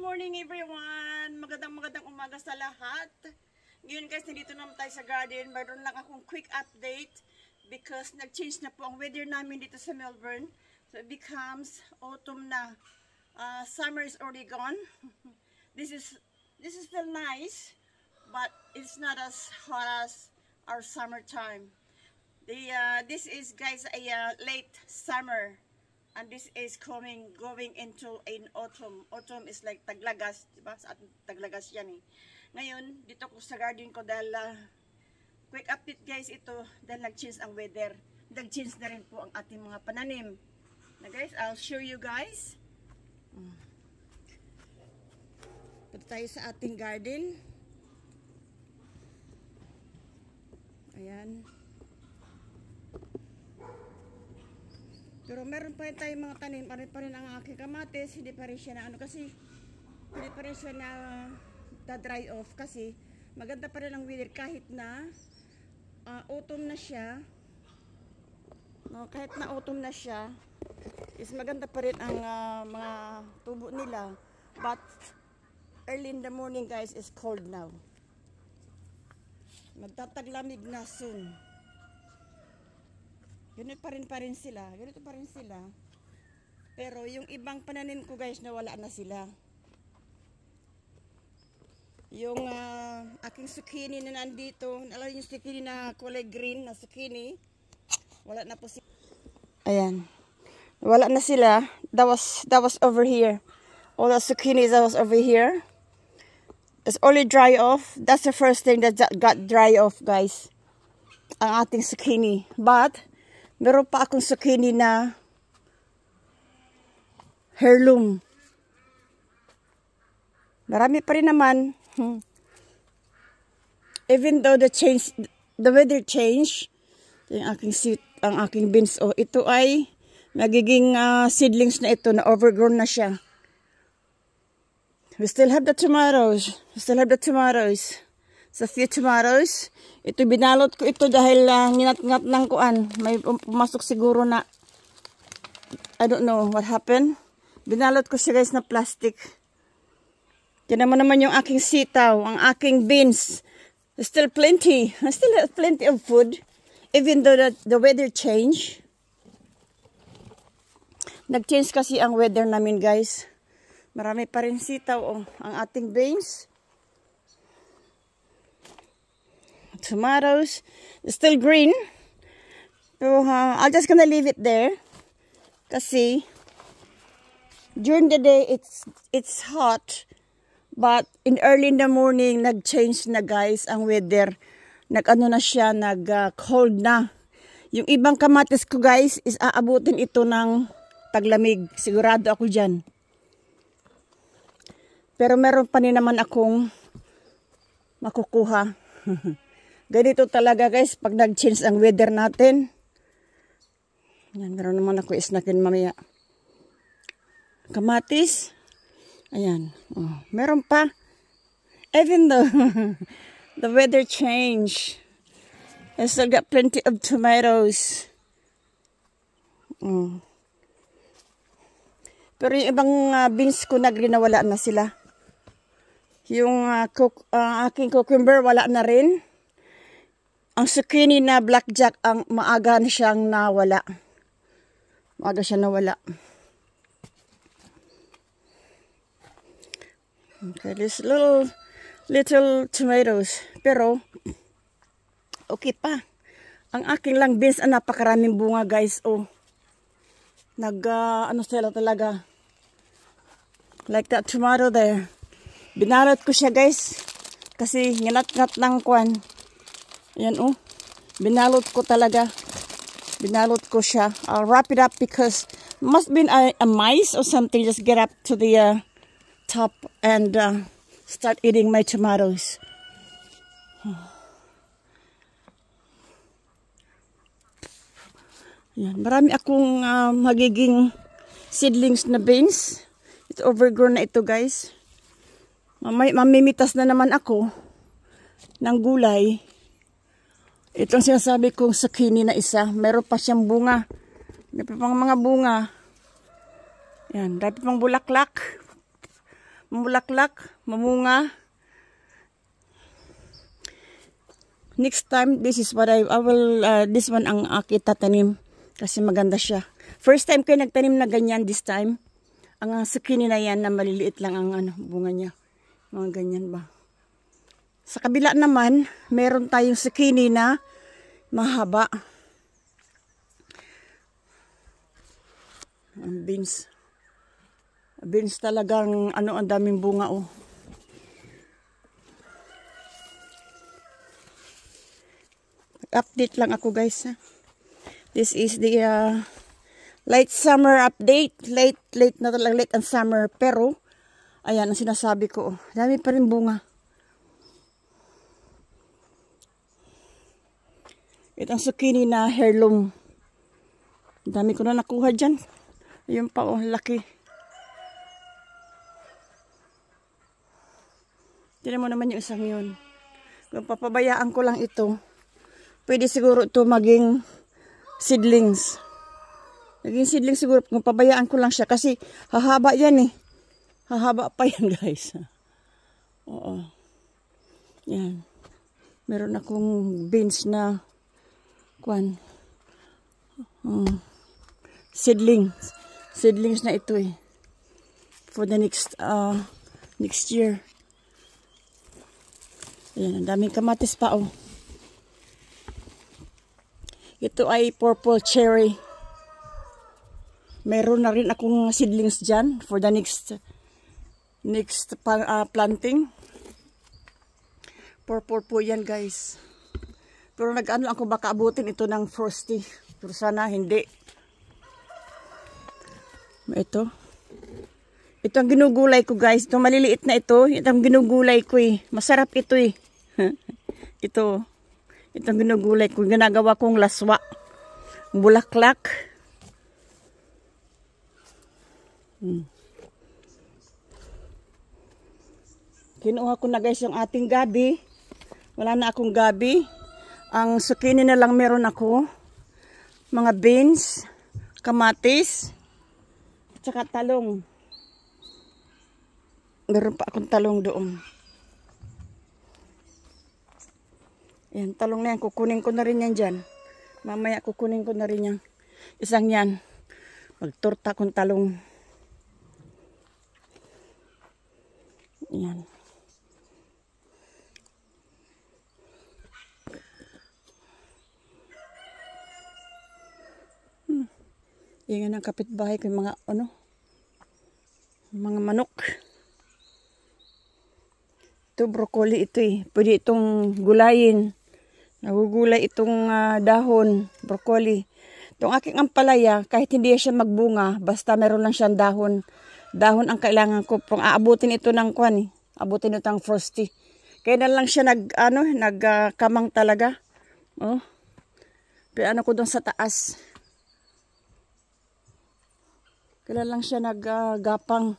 morning everyone! Magandang umaga sa lahat. Ngayon guys, nandito naman tayo sa garden. Mayroon lang akong quick update because nag-change na po ang weather namin dito sa Melbourne. So it becomes autumn na. Summer is already gone. This is still nice, but it's not as hot as our summertime. This is guys a late summer. And this is going into an autumn. Autumn is like taglagas, diba? Sa ating taglagas yan eh. Ngayon, dito ko sa garden ko dahil quick update guys ito dahil nag-change ang weather. Nag-change na rin po ang ating mga pananim. Na guys, I'll show you guys. Punta tayo sa ating garden. Ayan. Pero meron pa rin tayong mga tanim, pa rin ang aking kamatis, hindi pa rin siya na kasi hindi pa rin siya na dry off kasi maganda pa rin ang weather kahit na autumn na siya. No, kahit na autumn na siya, is maganda pa rin ang mga tubo nila. But early in the morning guys is cold now. Magtataglamig na soon. Ganito pa rin sila. Pero yung ibang pananim ko guys, nawala na sila. Yung aking zucchini na nandito, alam yung zucchini na kulay green na zucchini, wala na po sila. Ayan. Wala na sila. That was over here. All the zucchinis that was over here. It's only dry off. That's the first thing that got dry off guys. Ang ating zucchini. But meron pa akong zucchini na heirloom. Marami pa rin naman. Even though the weather change, ang aking beans, ito ay magiging seedlings na ito, na overgrown na siya. We still have the tomatoes. Sa few tomatoes. Ito binalot ko ito dahil nginat-ngat ng kuan. May pumasok siguro na I don't know what happened. Binalot ko siya guys na plastic. Tignan mo naman yung aking sitaw, ang aking beans. There's still plenty. I still have plenty of food even though the weather change. Nag-change kasi ang weather namin guys. Marami pa rin sitaw ang ating beans. Tomatoes still green, so I'm just gonna leave it there kasi during the day it's hot, but early in the morning nag-change na guys ang weather. Nag-ano na siya, nag-cold na. Yung ibang kamatis ko guys is aabutin ito ng taglamig, sigurado ako dyan. Pero meron pa rin naman akong makukuha. Ganito talaga guys pag nag-change ang weather natin. Yan, meron naman ako isnakin mamaya. Kamatis. Ayan. Meron pa. Even though the weather change, I still got plenty of tomatoes. Pero yung ibang beans ko nawala na sila. Yung aking cucumber wala na rin. Ang zucchini na blackjack, ang maaga na siyang nawala. Okay, this little tomatoes. Pero, okay pa. Ang aking lang beans, napakaraming bunga guys. Ano sila talaga. Like that tomato there. Binalot ko siya guys. Kasi nginat-ngat ng kwan. Ayan binalot ko talaga. Binalot ko siya. I'll wrap it up because must be a mice or something just get up to the top and start eating my tomatoes. Ayan, marami akong magiging seedlings na beans. It's overgrown na ito guys. Mamimitas na naman ako ng gulay. Itong sinasabi kong zucchini na isa, meron pa siyang bunga. May pa pang mga bunga. Yan, dahil pang bulaklak. mamulaklak, mamunga. Next time, this is what I will, this one ang kita tanim. Kasi maganda siya. First time kayo nagtanim na ganyan this time. Ang zucchini na yan na maliliit lang ang bunga niya. Mga ganyan ba. Sa kabila naman, meron tayong zucchini na mahaba. Ang beans. Beans talagang ang daming bunga oh. Update lang ako guys. This is the late summer update. Late na talaga, late and summer. Pero, ayan ang sinasabi ko. Dami pa rin bunga. Ito ang zucchini na heirloom. Dami ko na nakuha dyan. Ayun pa oh, laki. Tignan mo naman yung isang yun. Kung papabayaan ko lang ito, pwede siguro ito maging seedlings. Naging seedlings siguro kung pabayaan ko lang siya kasi hahaba yan eh. Hahaba pa yan guys. Oo. Yan. Meron akong beans na seedlings. Seedlings na ito eh. For the next year. Ayan, ang daming kamatis pa oh. Ito ay purple cherry. Meron na rin akong seedlings dyan for the next planting. Purple po yan guys. Pero nag-ano ako baka abutin ito ng frosty. Pero sana hindi. Ito. Ito ang ginugulay ko guys. Ito maliliit na ito. Ito ang ginugulay ko eh. Masarap ito eh. Ito. Ito ang ginugulay ko. Ginagawa kong laswa. Bulaklak. Kinuha ko na guys yung ating gabi. Wala na akong gabi. Ang zucchini na lang meron ako. Mga beans, kamatis, tsaka talong. Meron pa akong talong doon. Ayan, talong na yan. Kukunin ko na rin yan dyan. Mamaya kukunin ko na rin yan. Isang yan. Magturta akong talong. Ayan. Yan ang kapitbahay ko yung mga mga manok. Ito broccoli ito eh. Pwede itong gulayin. Nagugulay itong dahon, broccoli. Itong aking ampalaya, kahit hindi siya magbunga, basta meron lang siyang dahon. Dahon ang kailangan ko. Pang aabutin ito ng abutin ito ng frosty. Kaya na lang siya nagkamang talaga. Oh. Pero ko doon sa taas. Kaya lang siya naggapang.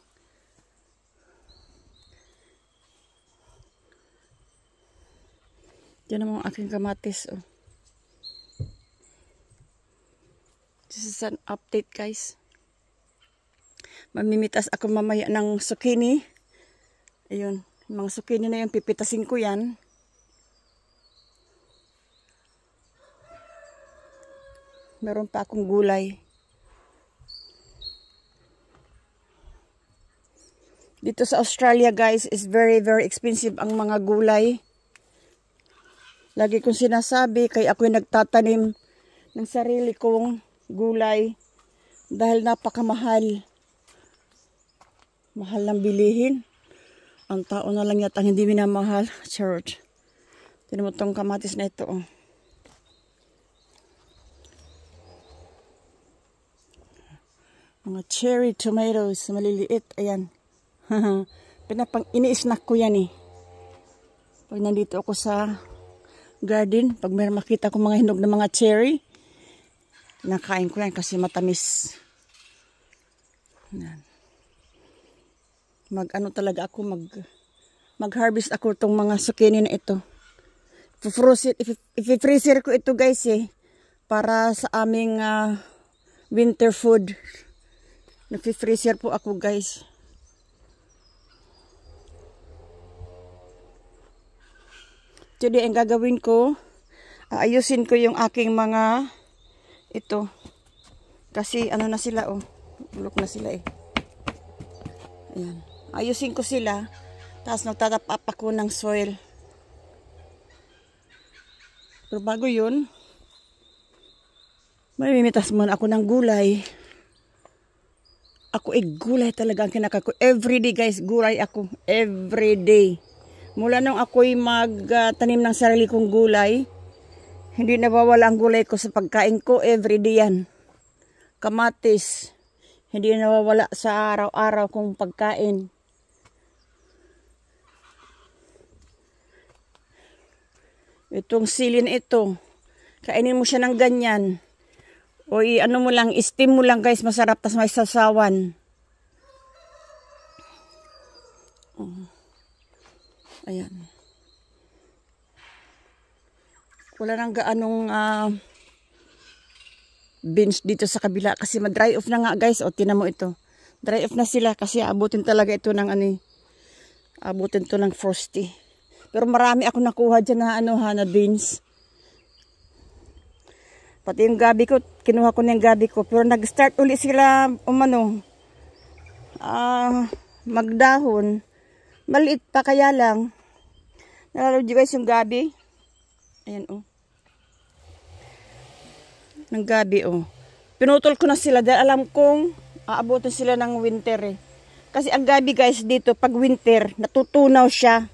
Yan naman ang aking kamatis. Oh. This is an update guys. Mamimitas ako mamaya ng zucchini. Ayun. Mga zucchini na yun. Pipitasin ko yan. Meron pa akong gulay. Dito sa Australia guys is very expensive ang mga gulay. Lagi kong sinasabi kaya ako'y nagtatanim ng sarili kong gulay dahil napakamahal. Mahal ng bilihin. Ang tao na lang yata hindi minamahal. Charot. Tinan mo tong kamatis na ito. Oh. Mga cherry tomatoes. Maliliit. Ayan. Ini-snack ko yan eh. Pag nandito ako sa garden, pag may makita ko mga hinog na mga cherry, nakain ko yan kasi matamis. Yan. Talaga ako, mag-harvest ako itong mga zucchini na ito. If-freezer ko ito guys eh, para sa aming winter food. Nag-freezer po ako guys. Today, ang gagawin ko, ayusin ko yung aking mga, ito. Kasi ano na sila, oh. Bulok na sila eh. Ayan. Ayusin ko sila. Tapos nagtatap up ako ng soil. Pero bago yun, mamimitas muna ako ng gulay. Ako gulay talaga ang kinakain ko. Everyday guys, gulay ako. Everyday. Mula nung ako'y magtanim ng sarili kong gulay, hindi nawawala ang gulay ko sa pagkain ko. Everyday yan. Kamatis. Hindi nawawala sa araw-araw kong pagkain. Itong silin ito. Kainin mo siya ng ganyan. O ano mo lang, steam mo lang guys, masarap, tas may sasawan. Ayan. Wala nang gaanong beans dito sa kabila kasi ma-dry off na nga guys. O tinan mo ito. Dry off na sila kasi abutin talaga ito ng abutin to ng frosty. Pero marami ako nakuha dyan na na beans. Pati yung gabi ko, kinuha ko na yung gabi ko. Pero nag-start uli sila, magdahon. Maliit pa kaya lang. Nalalo guys yung gabi. Ayan ng gabi Pinutol ko na sila dahil alam kong aabutin sila ng winter eh. Kasi ang gabi guys dito, pag winter, natutunaw siya.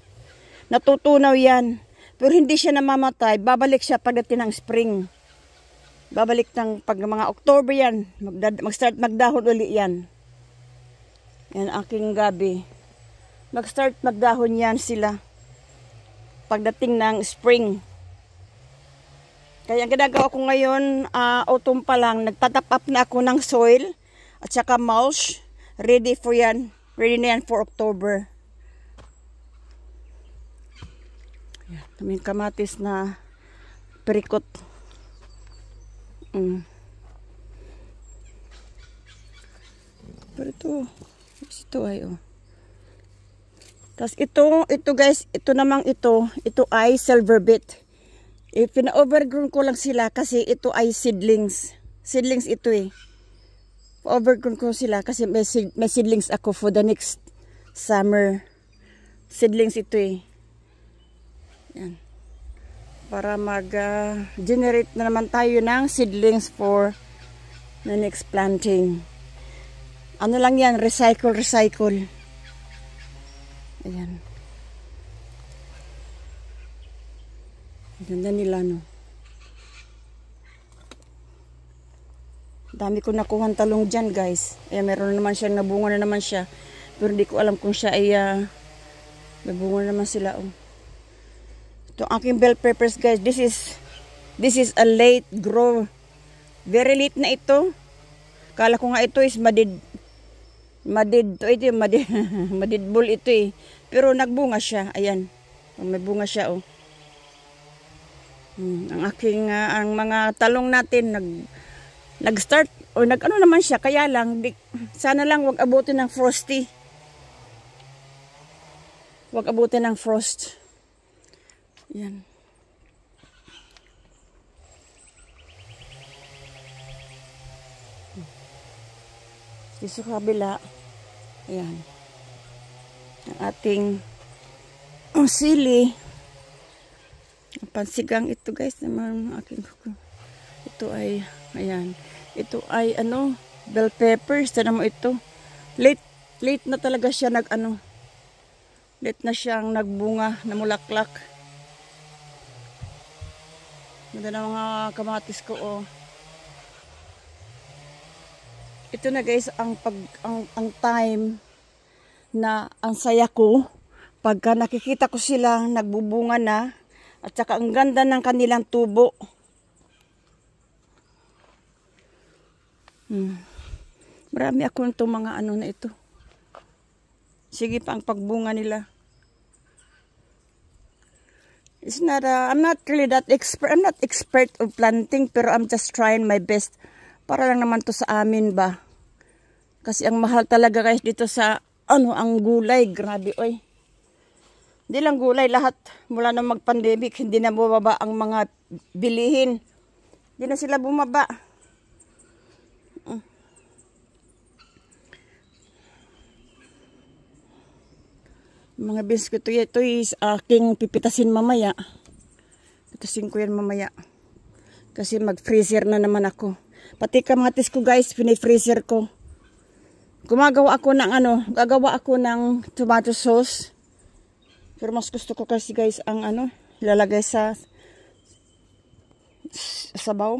Natutunaw yan. Pero hindi siya namamatay. Babalik siya pagdating ng spring. Babalik ng pag mga October yan. Mag-start magdahon uli yan. Yan aking gabi. Mag-start magdahon yan sila. Pagdating ng spring. Kaya ang ginagawa ko ngayon, autumn pa lang, nagtatap up na ako ng soil at saka mulch. Ready for yan. Ready na yan for October. Yan. Kaming kamatis na perikot. Pero ito ay Tapos ito guys, ito ay silver beet. Pina-overgrown ko lang sila kasi ito ay seedlings. Seedlings ito eh. Overgrown ko sila kasi may seedlings ako for the next summer. Seedlings ito eh. Yan. Para mag-generate na naman tayo ng seedlings for the next planting. Ano lang yan, recycle. Ayan. Ganda nila, no? Dami ko nakuha talong dyan, guys. Ayan, meron na naman siya, nabunga na naman siya. Pero hindi ko alam kung siya ay nabunga na naman sila, Itong aking bell peppers guys, this is a late grow. Very late na ito. Kala ko nga ito is madid bull ito eh. Pero nagbunga siya, ayan. May bunga siya Ang aking ang mga talong natin nag-start o nag-ano naman siya, kaya lang sana lang wag abutin ng frosty. Wag abutin ng frost. Yan. Dito sa kabila. Ayan. Ang ating sili. Pansigang ito guys. Naman aking ito ay, ayan. Ito ay bell peppers. Tignan mo ito. Late na talaga siya late na siyang nagbunga, namulaklak. Ganda na mga kamatis ko Ito na guys ang time na ang saya ko pagka nakikita ko sila nagbubunga na at saka ang ganda ng kanilang tubo. Marami ako itong mga na ito. Sige pa ang pagbunga nila. It's not I'm not really that expert. I'm not expert of planting pero I'm just trying my best. Para lang naman to sa amin ba. Kasi ang mahal talaga guys dito sa ang gulay, grabe Hindi lang gulay, lahat mula nang mag-pandemic, hindi na bumaba ang mga bilihin. Hindi na sila bumaba. Mga biskuit, ito is aking pipitasin mamaya. Pipitasin ko yan mamaya. Kasi mag-freezer na naman ako. Pati kamatis ko guys, pinay-freezer ko. Gagawa ako ng tomato sauce. Pero mas gusto ko kasi guys ang ilalagay sa sabaw.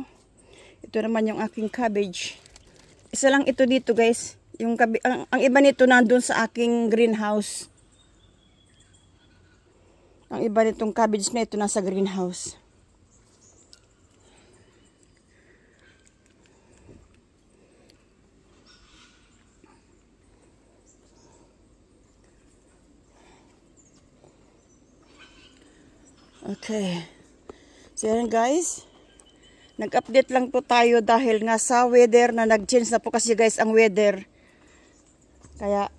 Ito naman yung aking cabbage. Isa lang ito dito guys. Ang iba nito nandun sa aking greenhouse. Ang iba nitong cabbage na ito nasa greenhouse. Okay. So yan guys. Nag-update lang po tayo dahil nga sa weather na nag-change na po kasi guys ang weather. Kaya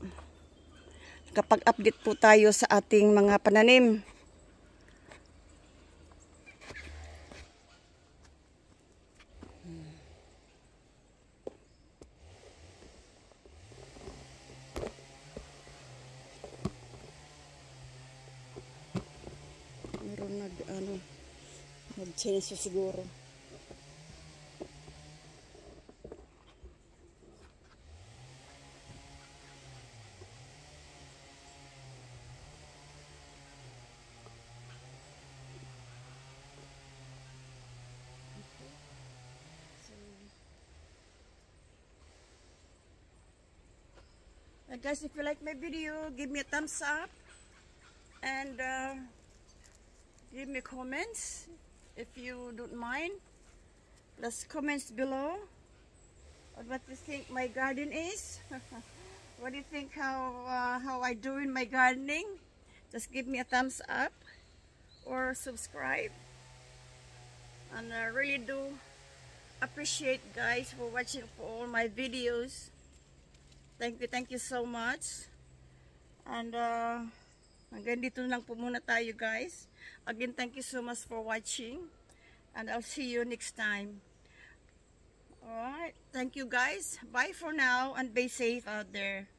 kapag-update po tayo sa ating mga pananim. Meron nag-change siguro. Guys, if you like my video, give me a thumbs up and give me comments if you don't mind. Let's comments below on what you think my garden is. What do you think how I do in my gardening? Just give me a thumbs up or subscribe. And I really do appreciate guys for watching for all my videos. Thank you so much. And hanggang dito lang po muna tayo guys. Again, thank you so much for watching. And I'll see you next time. Alright, thank you guys. Bye for now and be safe out there.